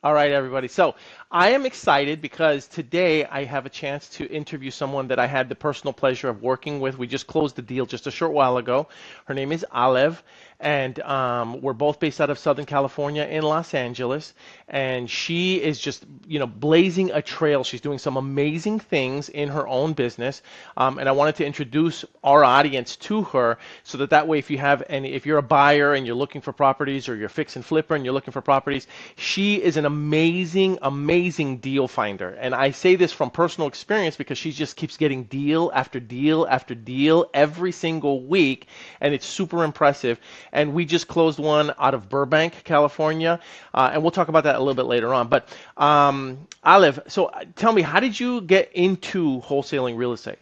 All right, everybody. So I am excited because today I have a chance to interview someone that I had the personal pleasure of working with. We just closed the deal just a short while ago. Her name is Alev, and we're both based out of Southern California in Los Angeles. And she is just, blazing a trail. She's doing some amazing things in her own business. And I wanted to introduce our audience to her so that way, if you're a buyer and you're looking for properties, or you're fix and flipper and you're looking for properties, she is an amazing, amazing deal finder. And I say this from personal experience because she just keeps getting deal after deal after deal every single week, and it's super impressive. And we just closed one out of Burbank, California, and we'll talk about that a little bit later on. But Olive, so tell me, how did you get into wholesaling real estate?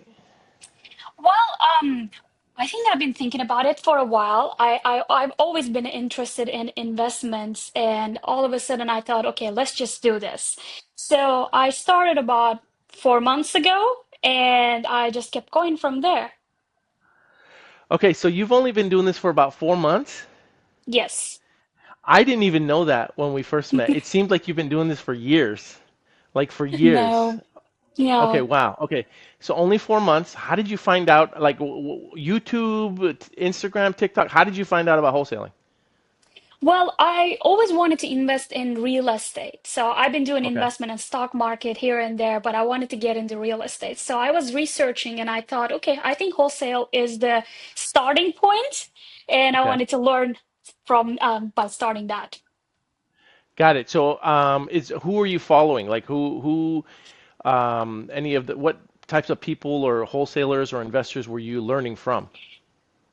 Well, I think I've been thinking about it for a while. I've always been interested in investments, and all of a sudden I thought, okay, let's just do this. So I started about 4 months ago, and I just kept going from there. Okay, so you've only been doing this for about 4 months? Yes. I didn't even know that when we first met. It seemed like you've been doing this for years, like for years. No, Okay, no. wow. Okay, so only 4 months. How did you find out? Like YouTube, Instagram, TikTok. How did you find out about wholesaling? Well, I always wanted to invest in real estate. So I've been doing Okay, investment in stock market here and there, but I wanted to get into real estate. So I was researching and I thought, okay, I think wholesale is the starting point, and I okay, wanted to learn from by starting that. got it. So, is who are you following? Like any of the what types of people or wholesalers or investors were you learning from?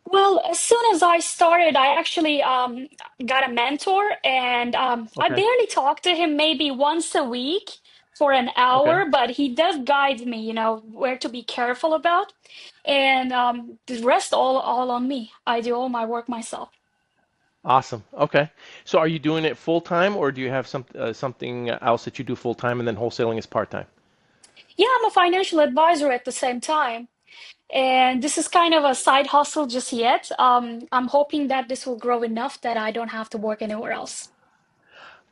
Well, as soon as I started, I actually got a mentor, and I Okay, barely talk to him maybe once a week for an okay, hour, but he does guide me, where to be careful about. And the rest all on me. I do all my work myself. awesome. Okay, so are you doing it full time, or do you have something else that you do full time and then wholesaling is part time? Yeah, I'm a financial advisor at the same time. And this is kind of a side hustle just yet. I'm hoping that this will grow enough that I don't have to work anywhere else.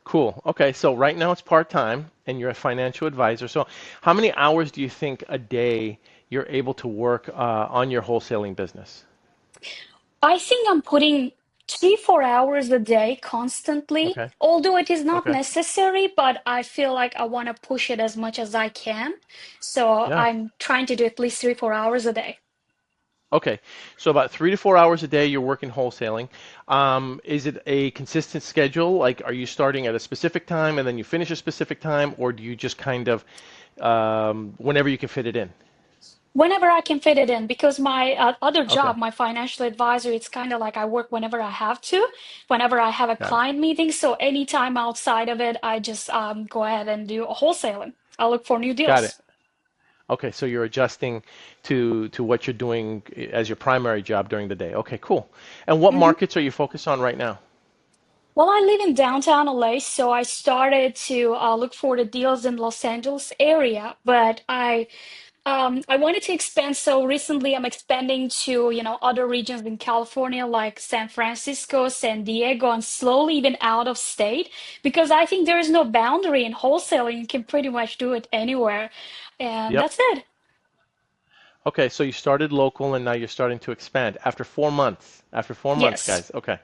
Cool. Okay, so right now it's part-time and you're a financial advisor. So how many hours do you think a day you're able to work on your wholesaling business? I think I'm putting 3, 4 hours a day constantly, Okay. although it is not Okay. necessary, but I feel like I want to push it as much as I can. So Yeah. I'm trying to do at least 3, 4 hours a day. Okay. So about 3 to 4 hours a day you're working wholesaling. Is it a consistent schedule? Like, are you starting at a specific time and then you finish a specific time, or do you just kind of whenever you can fit it in? Whenever I can fit it in, because my other Okay. job, my financial advisor, it's kind of like I work whenever I have to, whenever I have a Got it. client meeting. So anytime outside of it, I just go ahead and do a wholesaling. I look for new Got it. deals. Okay, so you're adjusting to what you're doing as your primary job during the day. Okay, cool. And what hmm markets are you focused on right now? Well, I live in downtown LA, so I started to look for the deals in Los Angeles area, but I wanted to expand, so recently I'm expanding to, other regions in California like San Francisco, San Diego, and slowly even out of state because I think there is no boundary in wholesaling. You can pretty much do it anywhere. And Yep. that's it. Okay, so you started local and now you're starting to expand after 4 months. After 4 months, Yes. guys. Okay.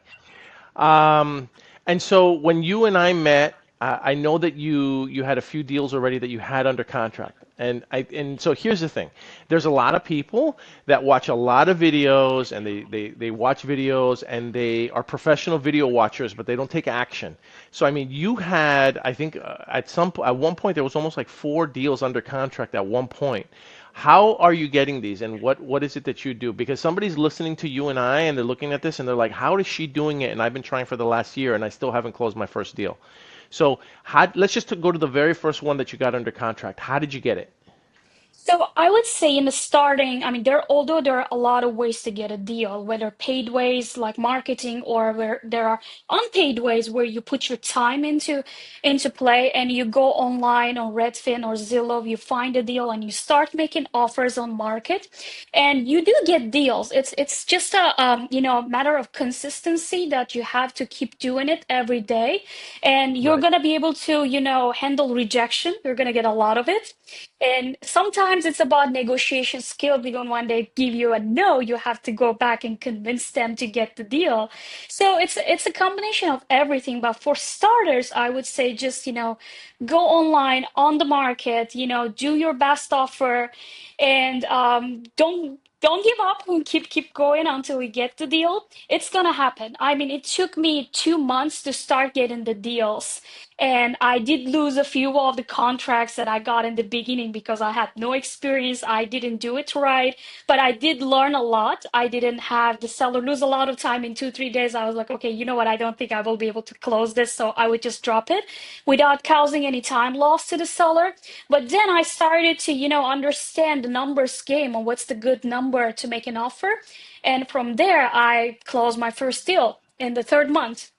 Um, and so when you and I met, I know that you had a few deals already that you had under contract. And so here's the thing. There's a lot of people that watch a lot of videos and they watch videos and they are professional video watchers, but they don't take action. So I mean, you had, I think at one point there was almost like 4 deals under contract at one point. How are you getting these, and what is it that you do? Because somebody's listening to you and I, and they're looking at this, and they're like, "How is she doing it?" And I've been trying for the last year, and I still haven't closed my first deal. So, let's just go to the very first one that you got under contract. How did you get it? So I would say in the starting, I mean, although there are a lot of ways to get a deal, whether paid ways like marketing or where there are unpaid ways where you put your time into play and you go online on Redfin or Zillow, you find a deal and you start making offers on market, and you do get deals. It's just a matter of consistency that you have to keep doing it every day, and you're Right. gonna be able to handle rejection. You're gonna get a lot of it. And sometimes it's about negotiation skill because when they give you a no, you have to go back and convince them to get the deal. So it's a combination of everything. But for starters, I would say just, go online on the market, do your best offer and don't give up and keep going until you get the deal. It's gonna happen. I mean, it took me 2 months to start getting the deals. And I did lose a few of the contracts that I got in the beginning because I had no experience. I didn't do it right, but I did learn a lot. I didn't have the seller lose a lot of time in 2, 3 days. I was like, okay, you know what? I don't think I will be able to close this. So I would just drop it without causing any time loss to the seller. But then I started to, understand the numbers game and what's the good number to make an offer. And from there, I closed my first deal in the third month.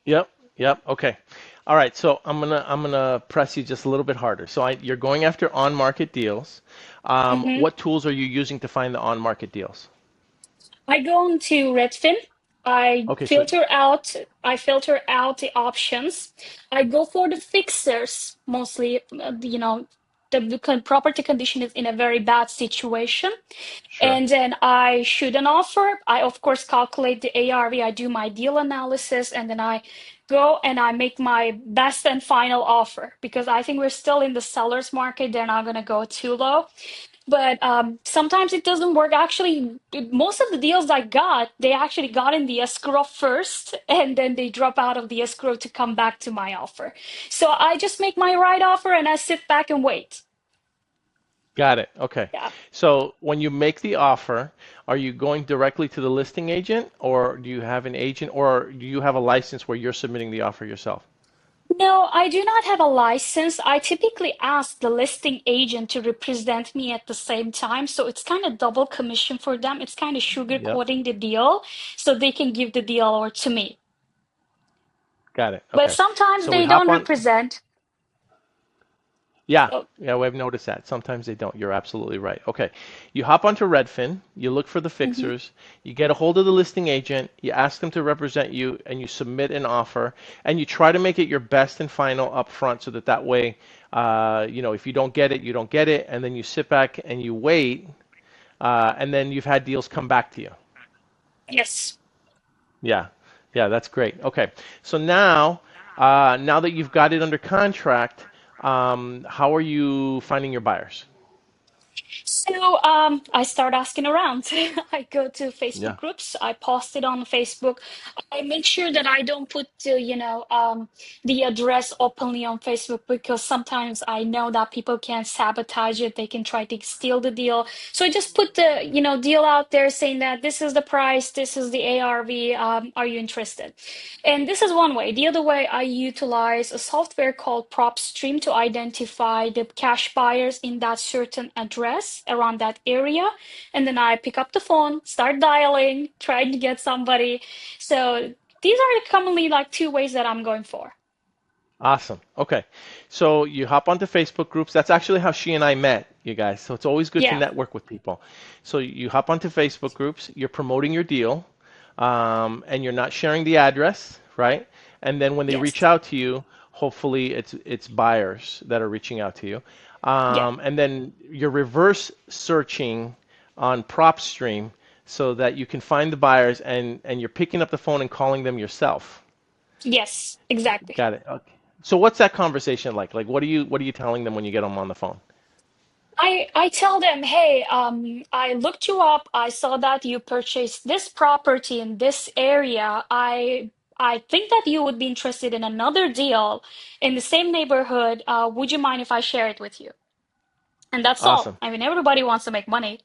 Yep. Yep. Okay. All right. So I'm gonna press you just a little bit harder. So you're going after on-market deals. Mhm. What tools are you using to find the on-market deals? I go into Redfin. I Okay. So filter out I filter out the options. I go for the fixers mostly. The property condition is in a very bad situation, sure. and then I shoot an offer. I of course calculate the ARV. I do my deal analysis, and then I go and I make my best and final offer because I think we're still in the seller's market. They're not going to go too low. But sometimes it doesn't work. Actually, most of the deals I got, they actually got in the escrow first, and then they drop out of the escrow to come back to my offer. So I just make my right offer and I sit back and wait. Got it. Okay. Yeah. So when you make the offer, are you going directly to the listing agent, or do you have an agent, or do you have a license where you're submitting the offer yourself? No, I do not have a license. I typically ask the listing agent to represent me at the same time. So it's kind of double commission for them. It's kind of Yep. sugarcoating the deal so they can give the deal over to me. Got it. But Okay. sometimes So we they hop don't on. represent. Yeah, So, yeah, we've noticed that. Sometimes they don't. You're absolutely right. Okay. You hop onto Redfin, you look for the mhm. fixers, you get a hold of the listing agent, you ask them to represent you, and you submit an offer, and you try to make it your best and final up front so that that way, if you don't get it, you don't get it, and then you sit back and you wait, and then you've had deals come back to you. Yes. Yeah, yeah, that's great. Okay, so now that you've got it under contract, how are you finding your buyers? So I start asking around. I go to Facebook Yeah. groups. I post it on Facebook. I make sure that I don't put the address openly on Facebook because sometimes I know that people can sabotage it. They can try to steal the deal. So I just put the deal out there saying that this is the price, this is the ARV. Are you interested? And this is one way. The other way, I utilize a software called PropStream to identify the cash buyers in that certain address around that area. And then I pick up the phone, start dialing, trying to get somebody. So these are commonly like two ways that I'm going for. Awesome. Okay. So you hop onto Facebook groups. That's actually how she and I met, you guys. So it's always good to Yeah. network with people. So you hop onto Facebook groups, you're promoting your deal, and you're not sharing the address, right? And then when they reach Yes. out to you, hopefully it's buyers that are reaching out to you. Yeah. And then you're reverse searching on PropStream so that you can find the buyers and you're picking up the phone and calling them yourself. Yes. Exactly. Got it. Okay. So what's that conversation like? Like what are you telling them when you get them on the phone? I tell them, hey, I looked you up. I saw that you purchased this property in this area. I think that you would be interested in another deal in the same neighborhood. Would you mind if I share it with you? And that's all. Awesome. I mean, everybody wants to make money.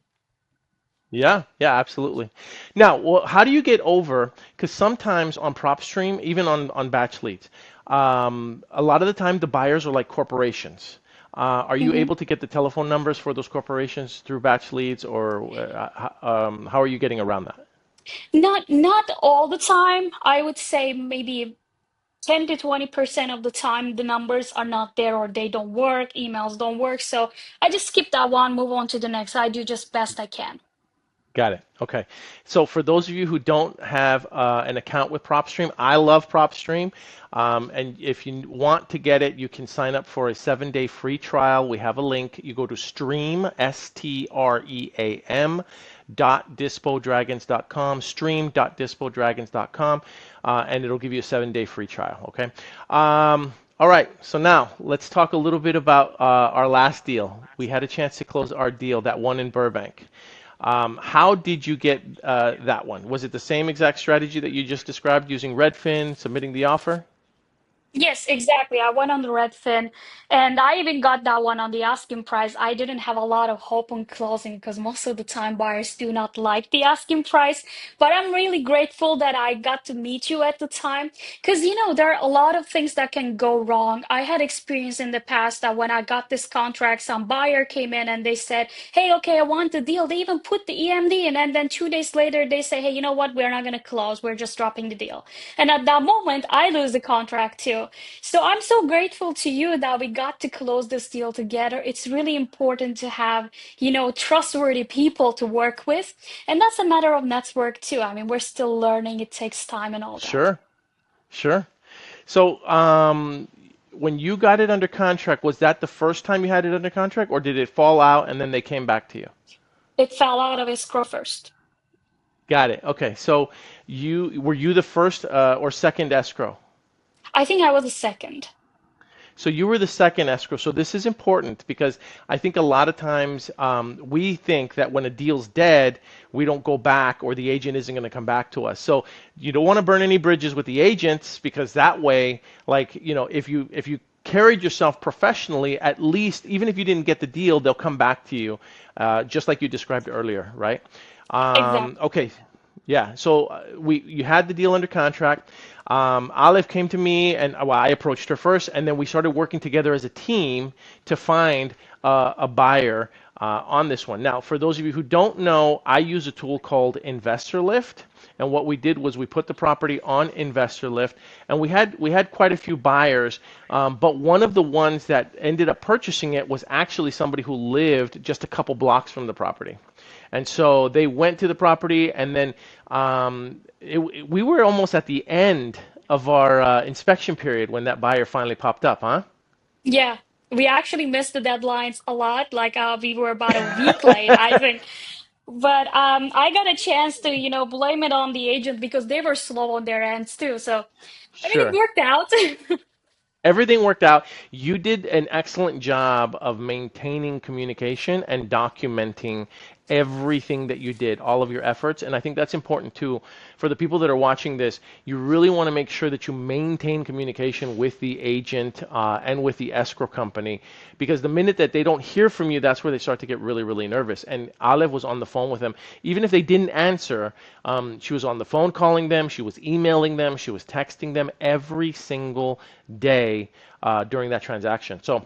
Yeah, yeah, absolutely. Now, well, how do you get over? Because sometimes on PropStream, even on batch leads, a lot of the time the buyers are like corporations. Are you Mhm. able to get the telephone numbers for those corporations through batch leads, or how are you getting around that? Not all the time. I would say maybe 10 to 20% of the time the numbers are not there or they don't work, emails don't work. So I just skip that one, move on to the next. I do just best I can. Got it. Okay. So for those of you who don't have an account with PropStream, I love PropStream. And if you want to get it, you can sign up for a 7-day free trial. We have a link. You go to stream, stream.dispodragons.com, stream.dispodragons.com, and it'll give you a 7-day free trial. Okay. All right. So now let's talk a little bit about our last deal. We had a chance to close our deal, that one in Burbank. How did you get that one? Was it the same exact strategy that you just described using Redfin, submitting the offer? Yes, exactly. I went on the Redfin and I even got that one on the asking price. I didn't have a lot of hope on closing because most of the time buyers do not like the asking price. But I'm really grateful that I got to meet you at the time because, there are a lot of things that can go wrong. I had experience in the past that when I got this contract, some buyer came in and they said, "Hey, okay, I want the deal." They even put the EMD in, and then 2 days later, they say, "Hey, you know what? We're not going to close. We're just dropping the deal." And at that moment, I lose the contract too. So I'm so grateful to you that we got to close this deal together. It's really important to have, trustworthy people to work with. And that's a matter of network too. I mean, we're still learning, it takes time and all that. Sure, sure. So, when you got it under contract, was that the first time you had it under contract, or did it fall out and then they came back to you? It fell out of escrow first. Got it. Okay. So, you the first or second escrow? I think I was the second. So you were the second escrow. So this is important because I think a lot of times we think that when a deal's dead, we don't go back or the agent isn't going to come back to us. So you don't want to burn any bridges with the agents because that way, like, if you carried yourself professionally, at least even if you didn't get the deal, they'll come back to you, just like you described earlier, right? Exactly. Okay, yeah. So you had the deal under contract. Alev came to me, and well, I approached her first, and then we started working together as a team to find a buyer on this one. Now, for those of you who don't know, I use a tool called Investor Lift, and what we did was we put the property on Investor Lift, and we had quite a few buyers, but one of the ones that ended up purchasing it was actually somebody who lived just a couple blocks from the property. And so they went to the property, and then we were almost at the end of our inspection period when that buyer finally popped up, huh? Yeah. We actually missed the deadlines a lot. Like we were about a week late, I think. But I got a chance to, blame it on the agent because they were slow on their ends too. So I mean, it Sure. worked out. Everything worked out. You did an excellent job of maintaining communication and documenting everything that you did, all of your efforts. And I think that's important too. For the people that are watching this, you really want to make sure that you maintain communication with the agent and with the escrow company, because the minute that they don't hear from you, that's where they start to get really, really nervous. And Alev was on the phone with them. Even if they didn't answer, she was on the phone calling them, she was emailing them, she was texting them every single day during that transaction. So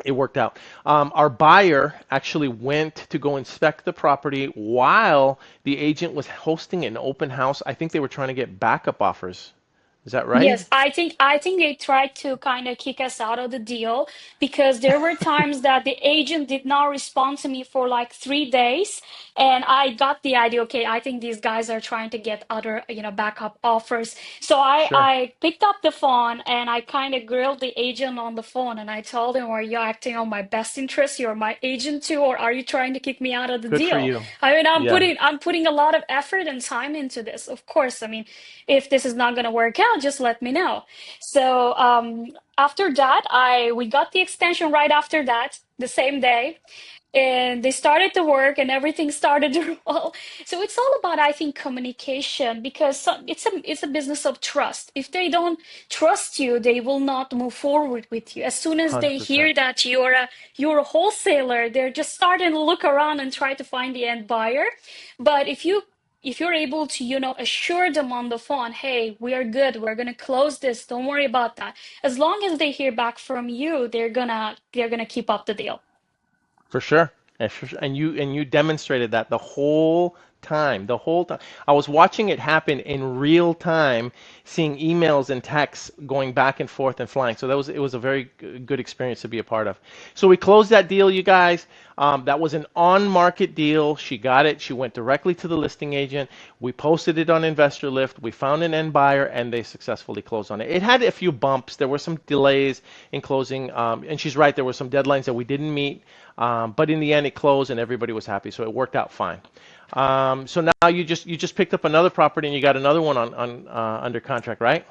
it worked out. Our buyer actually went to go inspect the property while the agent was hosting an open house. I think they were trying to get backup offers. Is that right? Yes, I think they tried to kind of kick us out of the deal because there were times that the agent did not respond to me for like 3 days, and I got the idea, okay, I think these guys are trying to get other, backup offers. So I Sure. I picked up the phone and I kind of grilled the agent on the phone and I told him, "Are you acting on my best interest? You're my agent too, or are you trying to kick me out of the Good for deal?" you. I mean, I'm Yeah. putting a lot of effort and time into this. Of course, I mean, if this is not going to work out, just let me know. So after that, I we got the extension right after that, the same day, and they started to work and everything started to roll. So it's all about, I think, communication because it's a business of trust. If they don't trust you, they will not move forward with you. As soon as they 100%. hear that you're a wholesaler, they're just starting to look around and try to find the end buyer. But if you if you're able to, assure them on the phone, hey, we are good, we're gonna close this, don't worry about that. As long as they hear back from you, they're gonna keep up the deal. For sure. And you demonstrated that the whole time, the whole time. I was watching it happen in real time, seeing emails and texts going back and forth and flying. So it was a very good experience to be a part of. So we closed that deal, you guys. That was an on-market deal. She got it. She went directly to the listing agent. We posted it on Investor Lift. We found an end buyer, and they successfully closed on it. It had a few bumps. There were some delays in closing, and she's right. There were some deadlines that we didn't meet, but in the end, it closed, and everybody was happy. So it worked out fine. So now you just picked up another property, and you got another one on under contract, right?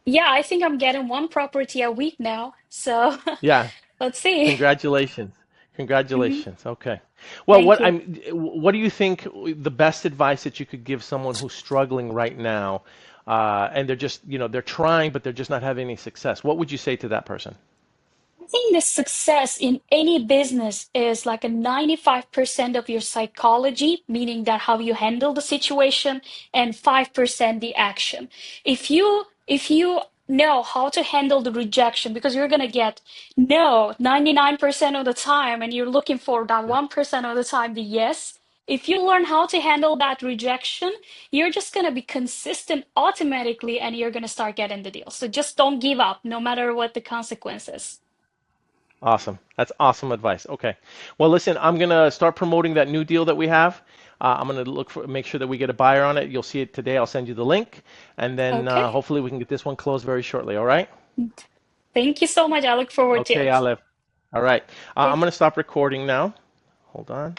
Yeah, I think I'm getting one property a week now. So Yeah. let's see. Congratulations. Mhm. Congratulations. Okay. Well, Thank you. what do you think the best advice that you could give someone who's struggling right now, and they're just, they're trying, but they're just not having any success? What would you say to that person? I think the success in any business is like a 95% of your psychology, meaning that how you handle the situation, and 5% the action. If you know how to handle the rejection, because you're gonna get no 99% of the time, and you're looking for that 1% of the time the yes. If you learn how to handle that rejection, you're just gonna be consistent automatically, and you're gonna start getting the deal. So just don't give up, no matter what the consequences. Awesome. That's awesome advice. Okay. Well, listen, I'm gonna start promoting that new deal that we have. I'm gonna make sure that we get a buyer on it. You'll see it today. I'll send you the link, and then Okay. hopefully we can get this one closed very shortly. All right? Thank you so much. I look forward to Okay, it. Alev. All right. I'm Okay. gonna stop recording now. Hold on.